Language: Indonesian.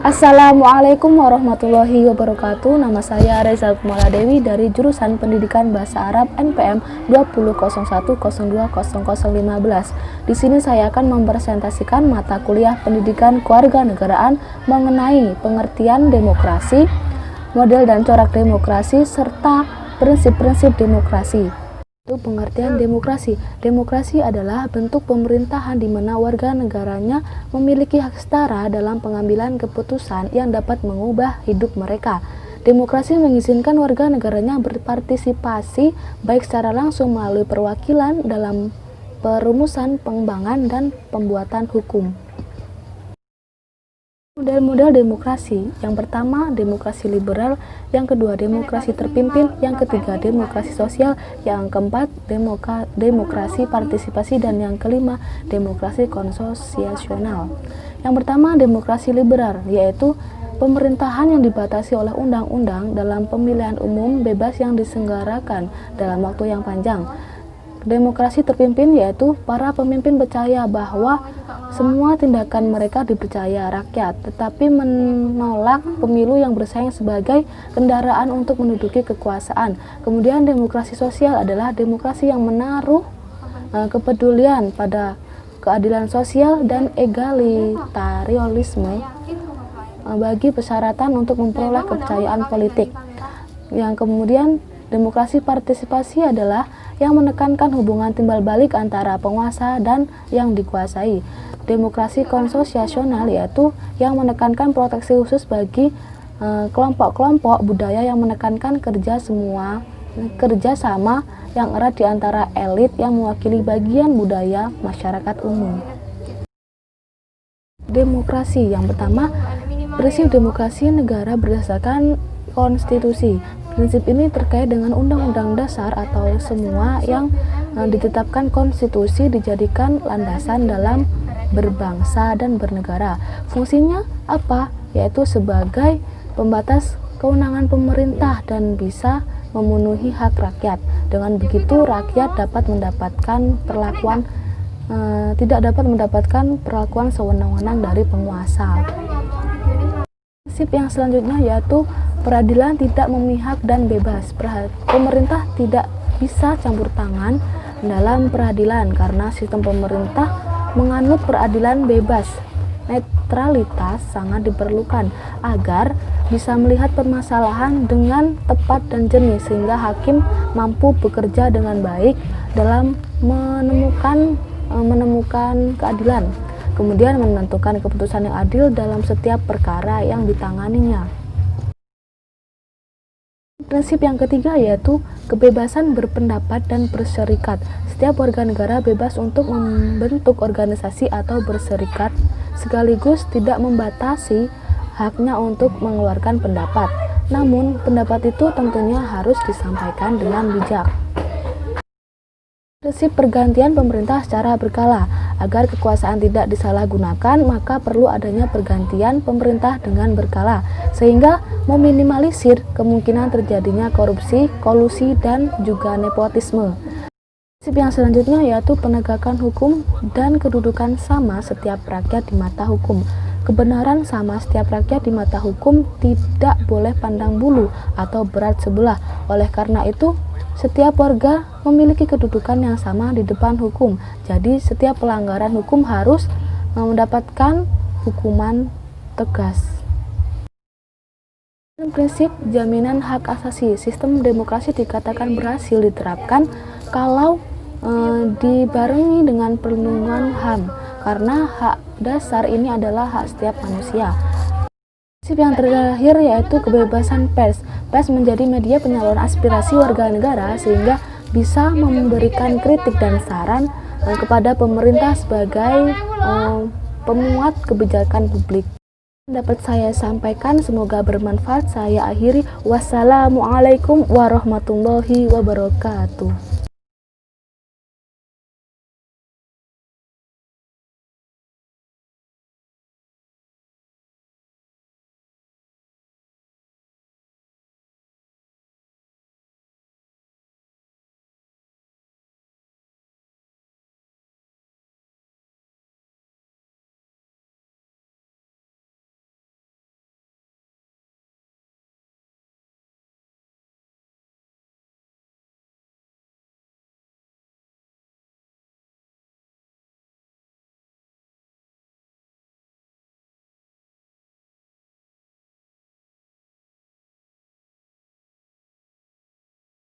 Assalamualaikum warahmatullahi wabarakatuh. Nama saya Reza Kumala Dewi dari jurusan Pendidikan Bahasa Arab NPM 2001020015. Di sini saya akan mempresentasikan mata kuliah Pendidikan Kewarganegaraan mengenai pengertian demokrasi, model dan corak demokrasi, serta prinsip-prinsip demokrasi. Untuk pengertian demokrasi, demokrasi adalah bentuk pemerintahan di mana warga negaranya memiliki hak setara dalam pengambilan keputusan yang dapat mengubah hidup mereka. Demokrasi mengizinkan warga negaranya berpartisipasi baik secara langsung melalui perwakilan dalam perumusan, pengembangan, dan pembuatan hukum. Model-model demokrasi, yang pertama demokrasi liberal, yang kedua demokrasi terpimpin, yang ketiga demokrasi sosial, yang keempat demokrasi partisipasi, dan yang kelima demokrasi konstitusional. Yang pertama demokrasi liberal, yaitu pemerintahan yang dibatasi oleh undang-undang dalam pemilihan umum bebas yang diselenggarakan dalam waktu yang panjang. Demokrasi terpimpin yaitu para pemimpin percaya bahwa semua tindakan mereka dipercaya rakyat, tetapi menolak pemilu yang bersaing sebagai kendaraan untuk menduduki kekuasaan. Kemudian demokrasi sosial adalah demokrasi yang menaruh kepedulian pada keadilan sosial dan egalitarisme bagi persyaratan untuk memperoleh kepercayaan politik. Yang kemudian demokrasi partisipasi adalah yang menekankan hubungan timbal balik antara penguasa dan yang dikuasai. Demokrasi konstitusional yaitu yang menekankan proteksi khusus bagi kelompok-kelompok budaya yang menekankan kerja sama yang erat di antara elit yang mewakili bagian budaya masyarakat umum. Demokrasi, yang pertama, prinsip demokrasi negara berdasarkan konstitusi. Prinsip ini terkait dengan undang-undang dasar atau semua yang ditetapkan konstitusi dijadikan landasan dalam berbangsa dan bernegara. Fungsinya apa? Yaitu sebagai pembatas kewenangan pemerintah dan bisa memenuhi hak rakyat. Dengan begitu rakyat dapat mendapatkan tidak dapat mendapatkan perlakuan sewenang-wenang dari penguasa. Prinsip yang selanjutnya yaitu peradilan tidak memihak dan bebas. Pemerintah tidak bisa campur tangan dalam peradilan karena sistem pemerintah menganut peradilan bebas. Netralitas sangat diperlukan agar bisa melihat permasalahan dengan tepat dan jernih sehingga hakim mampu bekerja dengan baik dalam menemukan keadilan. Kemudian menentukan keputusan yang adil dalam setiap perkara yang ditanganinya. Prinsip yang ketiga yaitu kebebasan berpendapat dan berserikat. Setiap warga negara bebas untuk membentuk organisasi atau berserikat, sekaligus tidak membatasi haknya untuk mengeluarkan pendapat. Namun, pendapat itu tentunya harus disampaikan dengan bijak. Prinsip pergantian pemerintah secara berkala. Agar kekuasaan tidak disalahgunakan, maka perlu adanya pergantian pemerintah dengan berkala, sehingga meminimalisir kemungkinan terjadinya korupsi, kolusi, dan juga nepotisme. Prinsip yang selanjutnya yaitu penegakan hukum dan kedudukan sama setiap rakyat di mata hukum. Kebenaran sama setiap rakyat di mata hukum, tidak boleh pandang bulu atau berat sebelah. Oleh karena itu, setiap warga memiliki kedudukan yang sama di depan hukum. Jadi, setiap pelanggaran hukum harus mendapatkan hukuman tegas. Prinsip jaminan hak asasi. Sistem demokrasi dikatakan berhasil diterapkan kalau dibarengi dengan perlindungan HAM, karena hak dasar ini adalah hak setiap manusia. Prinsip yang terakhir yaitu kebebasan pers. Pers menjadi media penyaluran aspirasi warga negara sehingga bisa memberikan kritik dan saran kepada pemerintah sebagai pemuat kebijakan publik. Dapat saya sampaikan, semoga bermanfaat. Saya akhiri. Wassalamualaikum warahmatullahi wabarakatuh.